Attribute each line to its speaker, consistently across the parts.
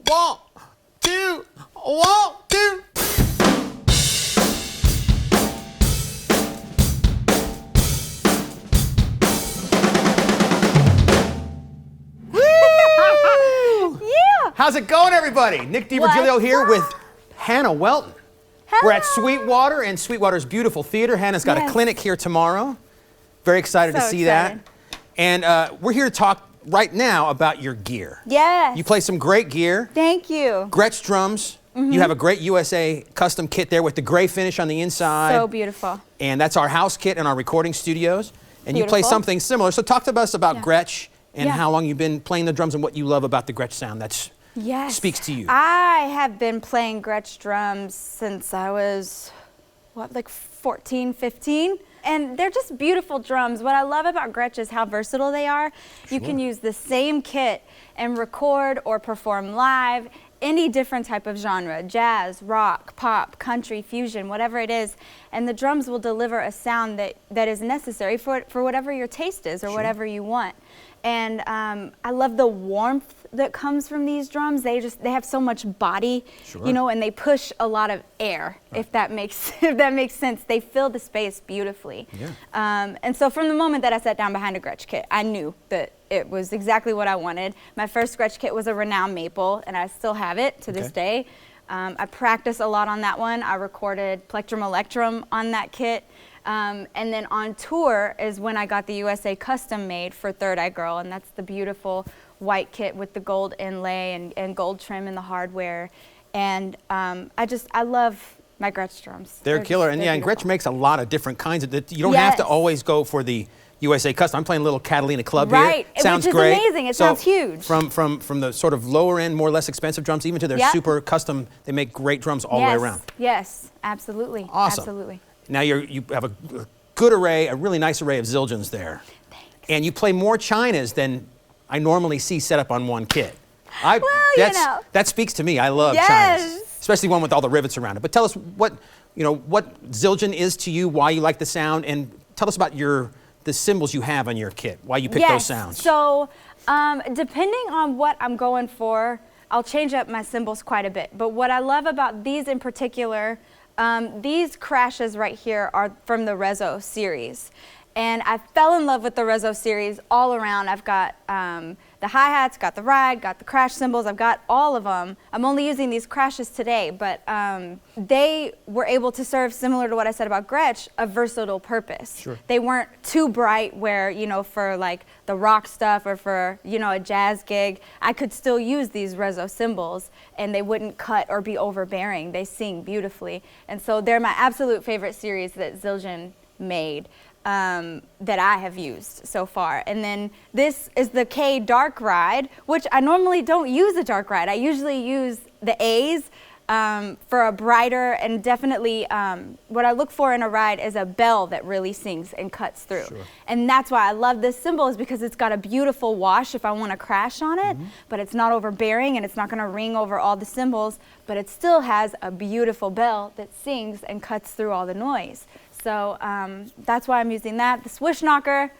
Speaker 1: 1, 2, 1, 2. How's it going, everybody? Nick DiVirgilio here with Hannah Welton.
Speaker 2: Hello.
Speaker 1: We're at Sweetwater and Sweetwater's beautiful theater. Hannah's got a clinic here tomorrow. Very excited to see that. And we're here to talk right now about your gear.
Speaker 2: Yes.
Speaker 1: You play some great gear.
Speaker 2: Thank you.
Speaker 1: Gretsch drums. You have a great USA custom kit there with the gray finish on the inside.
Speaker 2: So beautiful.
Speaker 1: And that's our house kit in our recording studios. And you play something similar. So talk to us about Gretsch and how long you've been playing the drums and what you love about the Gretsch sound that speaks to you.
Speaker 2: I have been playing Gretsch drums since I was, like 14, 15? And they're just beautiful drums. What I love about Gretsch is how versatile they are. You can use the same kit and record or perform live any different type of genre, jazz, rock, pop, country, fusion, whatever it is, and the drums will deliver a sound that is necessary for whatever your taste is or whatever you want. And I love the warmth that comes from these drums. They have so much body, you know, and they push a lot of air. If that makes sense. They fill the space beautifully. And so from the moment that I sat down behind a Gretsch kit, I knew that it was exactly what I wanted. My first Gretsch kit was a Renown Maple, and I still have it to this day. I practice a lot on that one. I recorded Plectrum Electrum on that kit. And then on tour is when I got the USA custom made for Third Eye Girl, and that's the beautiful white kit with the gold inlay and gold trim in the hardware. And I love my Gretsch drums.
Speaker 1: They're killer, and and Gretsch makes a lot of different kinds of. You don't have to always go for the USA custom. I'm playing a little Catalina Club here. Sounds
Speaker 2: which is
Speaker 1: great.
Speaker 2: Amazing. It sounds huge.
Speaker 1: From the sort of lower end, more or less expensive drums, even to their super custom, they make great drums all the way around.
Speaker 2: Yes, absolutely.
Speaker 1: Awesome.
Speaker 2: Absolutely.
Speaker 1: Now you have a good array, a really nice array of Zildjians there.
Speaker 2: Thanks.
Speaker 1: And you play more Chinas than I normally see set up on one kit. That speaks to me. I love Chinas, especially one with all the rivets around it. But tell us what Zildjian is to you, why you like the sound, and tell us about the cymbals you have on your kit, why you pick those sounds.
Speaker 2: So depending on what I'm going for, I'll change up my cymbals quite a bit. But what I love about these in particular, these crashes right here are from the Rezo series. And I fell in love with the Rezo series all around. I've got the hi-hats, got the ride, got the crash cymbals, I've got all of them. I'm only using these crashes today, but they were able to serve, similar to what I said about Gretsch, a versatile purpose. They weren't too bright where, for like the rock stuff or for, a jazz gig, I could still use these Rezo cymbals and they wouldn't cut or be overbearing. They sing beautifully. And so they're my absolute favorite series that Zildjian made. That I have used so far. And then this is the K Dark Ride, which I normally don't use a dark ride. I usually use the A's for a brighter, and definitely what I look for in a ride is a bell that really sings and cuts through. And that's why I love this cymbal, is because it's got a beautiful wash if I want to crash on it, but it's not overbearing and it's not going to ring over all the cymbals, but it still has a beautiful bell that sings and cuts through all the noise. So that's why I'm using that. The Swish Knocker,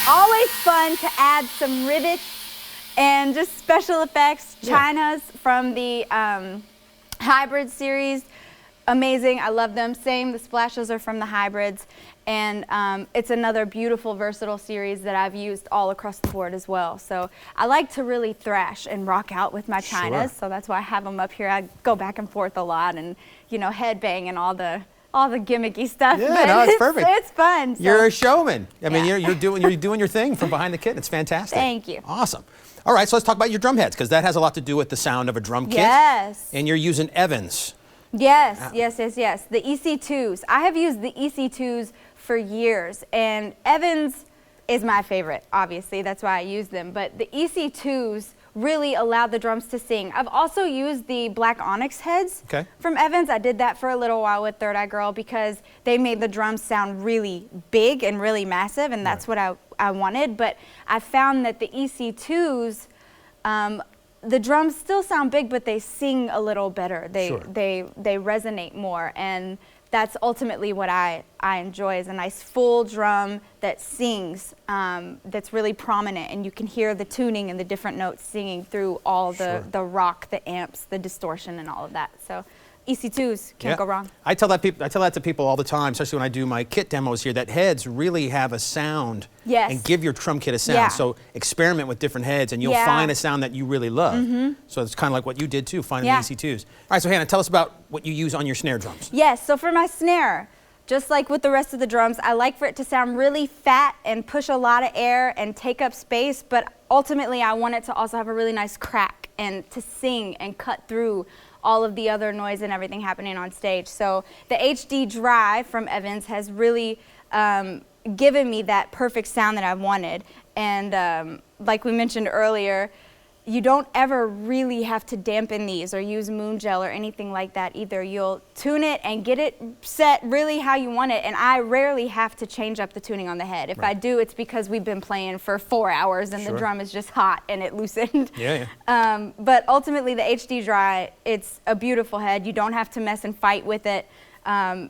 Speaker 2: always fun to add some rivets and just special effects. Chinas from the Hybrid series, amazing. I love them. Same, the splashes are from the Hybrids. And it's another beautiful, versatile series that I've used all across the board as well. So I like to really thrash and rock out with my Chinas. So that's why I have them up here. I go back and forth a lot and, headbang and all the gimmicky stuff.
Speaker 1: Yeah, no, it's perfect.
Speaker 2: It's fun. So.
Speaker 1: You're a showman. I mean, you're doing your thing from behind the kit. It's fantastic.
Speaker 2: Thank you.
Speaker 1: Awesome. All right, so let's talk about your drum heads, because that has a lot to do with the sound of a drum kit.
Speaker 2: Yes.
Speaker 1: And you're using Evans.
Speaker 2: Yes. The EC2s. I have used the EC2s for years, and Evans is my favorite, obviously. That's why I use them. But the EC2s really allow the drums to sing. I've also used the black onyx heads from Evans. I did that for a little while with Third Eye Girl because they made the drums sound really big and really massive, and that's what I wanted. But I found that the EC2s, the drums still sound big, but they sing a little better. They resonate more, and that's ultimately what I enjoy, is a nice full drum that sings, that's really prominent, and you can hear the tuning and the different notes singing through all the rock, the amps, the distortion, and all of that. So EC2s can't go wrong. I tell that
Speaker 1: to people all the time, especially when I do my kit demos here, that heads really have a sound and give your drum kit a sound. So experiment with different heads and you'll find a sound that you really love. So it's kind of like what you did too, finding the EC2s. All right, so Hannah, tell us about what you use on your snare drums.
Speaker 2: Yes, so for my snare, just like with the rest of the drums, I like for it to sound really fat and push a lot of air and take up space, but ultimately I want it to also have a really nice crack and to sing and cut through all of the other noise and everything happening on stage. So the HD Dry from Evans has really given me that perfect sound that I've wanted. And like we mentioned earlier, you don't ever really have to dampen these or use moon gel or anything like that either. You'll tune it and get it set really how you want it, and I rarely have to change up the tuning on the head. If I do, it's because we've been playing for 4 hours and the drum is just hot and it loosened. But ultimately the HD Dry, it's a beautiful head. You don't have to mess and fight with it.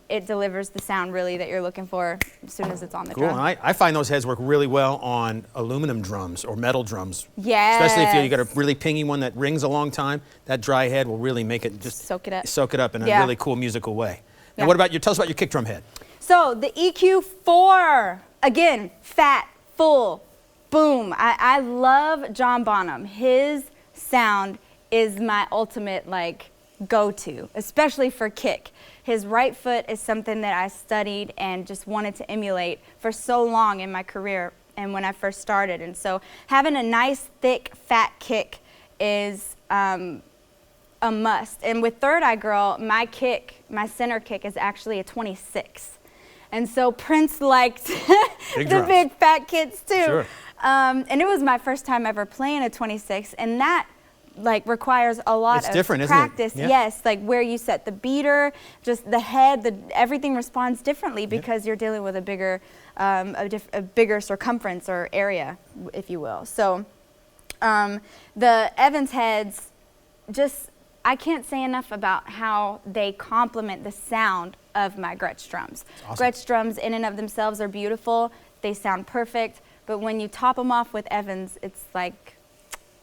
Speaker 2: It delivers the sound really that you're looking for as soon as it's on the drum.
Speaker 1: I find those heads work really well on aluminum drums or metal drums.
Speaker 2: Yes.
Speaker 1: Especially if you got a really pingy one that rings a long time, that dry head will really make it just soak it up in a really cool musical way. Now what about tell us about your kick drum head.
Speaker 2: So the EQ4, again, fat, full, boom. I love John Bonham. His sound is my ultimate like go-to, especially for kick. His right foot is something that I studied and just wanted to emulate for so long in my career and when I first started. And so having a nice, thick, fat kick is a must. And with Third Eye Girl, my center kick is actually a 26. And so Prince liked the big fat kits too. And it was my first time ever playing a 26, and that like requires a lot of practice. Yes, like where you set the beater, just the head, everything responds differently because you're dealing with a bigger circumference or area, if you will. So the Evans heads, I can't say enough about how they complement the sound of my Gretsch drums. Gretsch drums in and of themselves are beautiful. They sound perfect, but when you top them off with Evans, it's like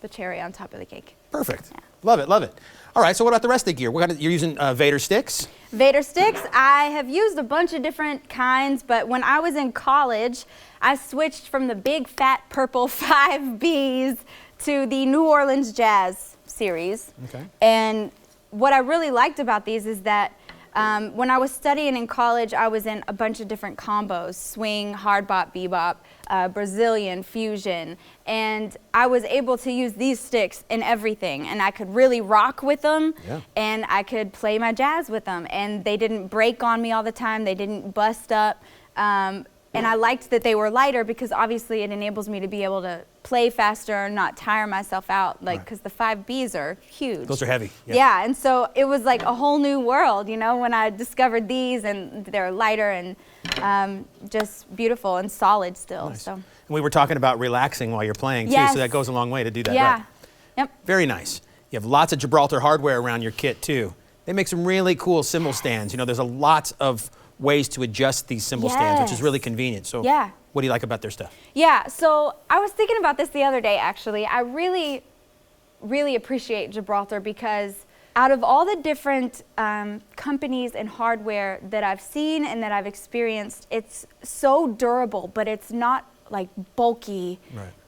Speaker 2: the cherry on top of the cake.
Speaker 1: Perfect. Love it, love it. All right, so what about the rest of the gear? You're using Vader Sticks?
Speaker 2: Vader Sticks, I have used a bunch of different kinds, but when I was in college, I switched from the big fat purple 5Bs to the New Orleans Jazz series. And what I really liked about these is that when I was studying in college, I was in a bunch of different combos: swing, hard bop, bebop, Brazilian, fusion, and I was able to use these sticks in everything, and I could really rock with them, and I could play my jazz with them, and they didn't break on me all the time, they didn't bust up, and I liked that they were lighter because obviously it enables me to be able to play faster, not tire myself out, like, because the 5Bs are huge.
Speaker 1: Those are heavy.
Speaker 2: Yeah, and so it was like a whole new world, you know, when I discovered these, and they're lighter and just beautiful and solid still.
Speaker 1: Nice.
Speaker 2: So.
Speaker 1: And we were talking about relaxing while you're playing too, so that goes a long way to do that.
Speaker 2: Yeah.
Speaker 1: Right? Very nice. You have lots of Gibraltar hardware around your kit too. They make some really cool cymbal stands. You know, there's a lot of ways to adjust these cymbal stands, which is really convenient. So what do you like about their stuff?
Speaker 2: Yeah, so I was thinking about this the other day actually. I really, really appreciate Gibraltar because out of all the different companies and hardware that I've seen and that I've experienced, it's so durable, but it's not like bulky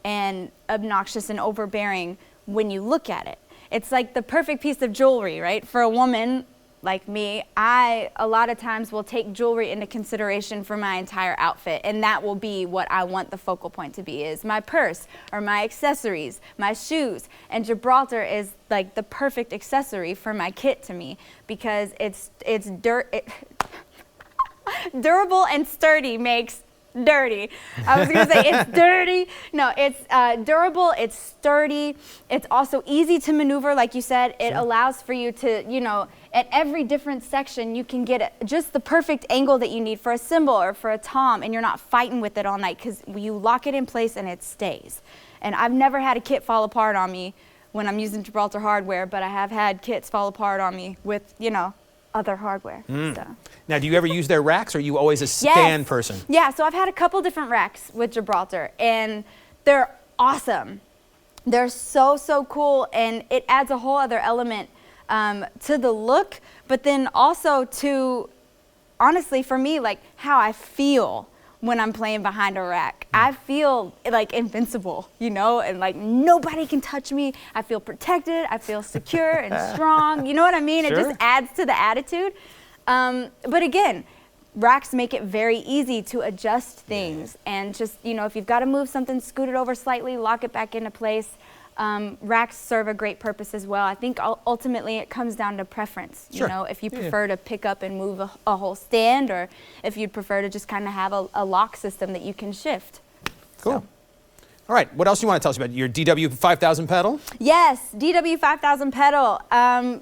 Speaker 2: and obnoxious and overbearing when you look at it. It's like the perfect piece of jewelry, right? For a woman like me, I a lot of times will take jewelry into consideration for my entire outfit, and that will be what I want the focal point to be, is my purse or my accessories, my shoes. And Gibraltar is like the perfect accessory for my kit to me because it's durable and sturdy makes dirty. I was gonna say it's dirty. No, it's durable, it's sturdy, it's also easy to maneuver, like you said. It allows for you to, you know, at every different section you can get just the perfect angle that you need for a cymbal or for a tom, and you're not fighting with it all night because you lock it in place and it stays. And I've never had a kit fall apart on me when I'm using Gibraltar hardware, but I have had kits fall apart on me with, you know, other hardware. So.
Speaker 1: Now, do you ever use their racks, or are you always a stand person?
Speaker 2: Yeah, so I've had a couple different racks with Gibraltar, and they're awesome. They're so, so cool, and it adds a whole other element to the look, but then also to, honestly, for me, like how I feel when I'm playing behind a rack. I feel like invincible, you know, and like nobody can touch me. I feel protected. I feel secure and strong. You know what I mean? Sure. It just adds to the attitude. But again, racks make it very easy to adjust things, and just, you know, if you've got to move something, scoot it over slightly, lock it back into place. Racks serve a great purpose as well. I think ultimately it comes down to preference.
Speaker 1: Sure.
Speaker 2: You know, if you prefer to pick up and move a whole stand, or if you'd prefer to just kind of have a lock system that you can shift.
Speaker 1: Cool. So. All right, what else do you want to tell us about your DW 5000 pedal?
Speaker 2: Yes, DW 5000 pedal.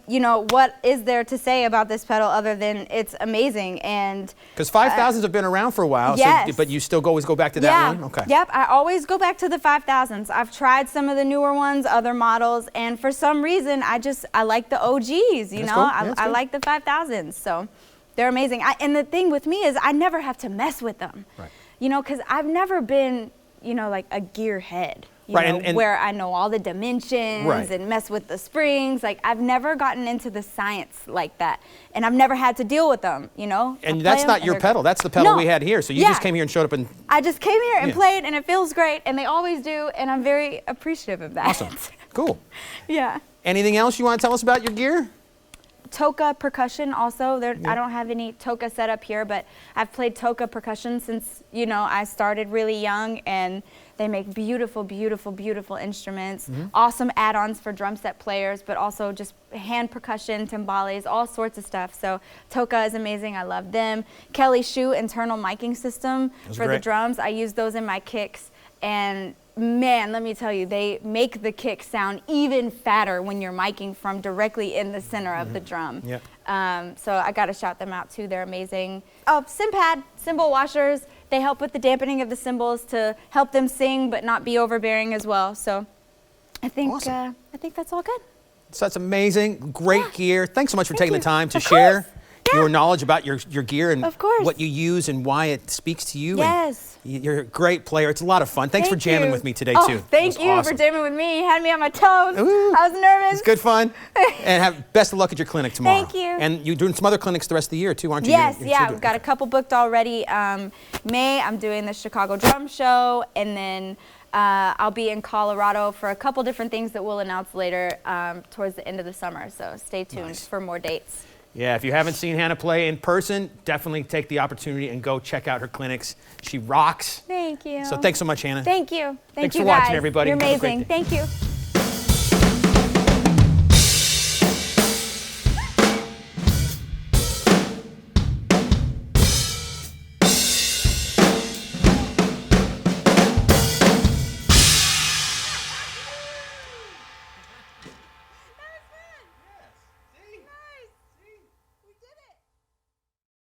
Speaker 2: You know, what is there to say about this pedal other than it's amazing? And
Speaker 1: because 5000s have been around for a while,
Speaker 2: yes.
Speaker 1: So, but you still always go back to that one? Okay.
Speaker 2: Yep, I always go back to the 5000s. I've tried some of the newer ones, other models, and for some reason, I like the OGs, you know?
Speaker 1: Cool. Yeah,
Speaker 2: I like the 5000s, so they're amazing. And the thing with me is I never have to mess with them.
Speaker 1: Right.
Speaker 2: You know, because I've never been, you know, like a gearhead, you
Speaker 1: right,
Speaker 2: know, and where I know all the dimensions
Speaker 1: right.
Speaker 2: and mess with the springs. Like, I've never gotten into the science like that, and I've never had to deal with them, you know.
Speaker 1: And that's not your pedal. That's the pedal we had here. So you just came here and showed up and...
Speaker 2: I just came here and played, and it feels great, and they always do, and I'm very appreciative of that.
Speaker 1: Awesome. Cool.
Speaker 2: Yeah.
Speaker 1: Anything else you want to tell us about your gear?
Speaker 2: Toca percussion also. I don't have any Toca set up here, but I've played Toca percussion since, you know, I started really young, and they make beautiful, beautiful, beautiful instruments. Awesome add-ons for drum set players, but also just hand percussion, timbales, all sorts of stuff. So Toca is amazing. I love them. Kelly Shoe internal miking system for the drums. I use those in my kicks, and man, let me tell you, they make the kick sound even fatter when you're miking from directly in the center of the drum.
Speaker 1: Yeah.
Speaker 2: So I got to shout them out too. They're amazing. Oh, Cympad, cymbal washers. They help with the dampening of the cymbals to help them sing but not be overbearing as well. So I think
Speaker 1: awesome.
Speaker 2: I think that's all good.
Speaker 1: So that's amazing. Great gear. Thanks so much for taking the time to share your knowledge about your gear and what you use and why it speaks to you.
Speaker 2: Yes.
Speaker 1: And you're a great player. It's a lot of fun. Thanks for jamming with me today, too.
Speaker 2: Thank you for jamming with me. You had me on my toes.
Speaker 1: Ooh,
Speaker 2: I was nervous.
Speaker 1: It's good fun. And have best of luck at your clinic tomorrow.
Speaker 2: Thank you.
Speaker 1: And you're doing some other clinics the rest of the year, too, aren't you?
Speaker 2: Yes, we've got a couple booked already. May, I'm doing the Chicago Drum Show, and then I'll be in Colorado for a couple different things that we'll announce later towards the end of the summer. So stay tuned for more dates.
Speaker 1: Yeah, if you haven't seen Hannah play in person, definitely take the opportunity and go check out her clinics. She rocks.
Speaker 2: Thank you.
Speaker 1: So thanks so much, Hannah.
Speaker 2: Thank you.
Speaker 1: Thanks for watching, everybody.
Speaker 2: You're amazing. Thank you.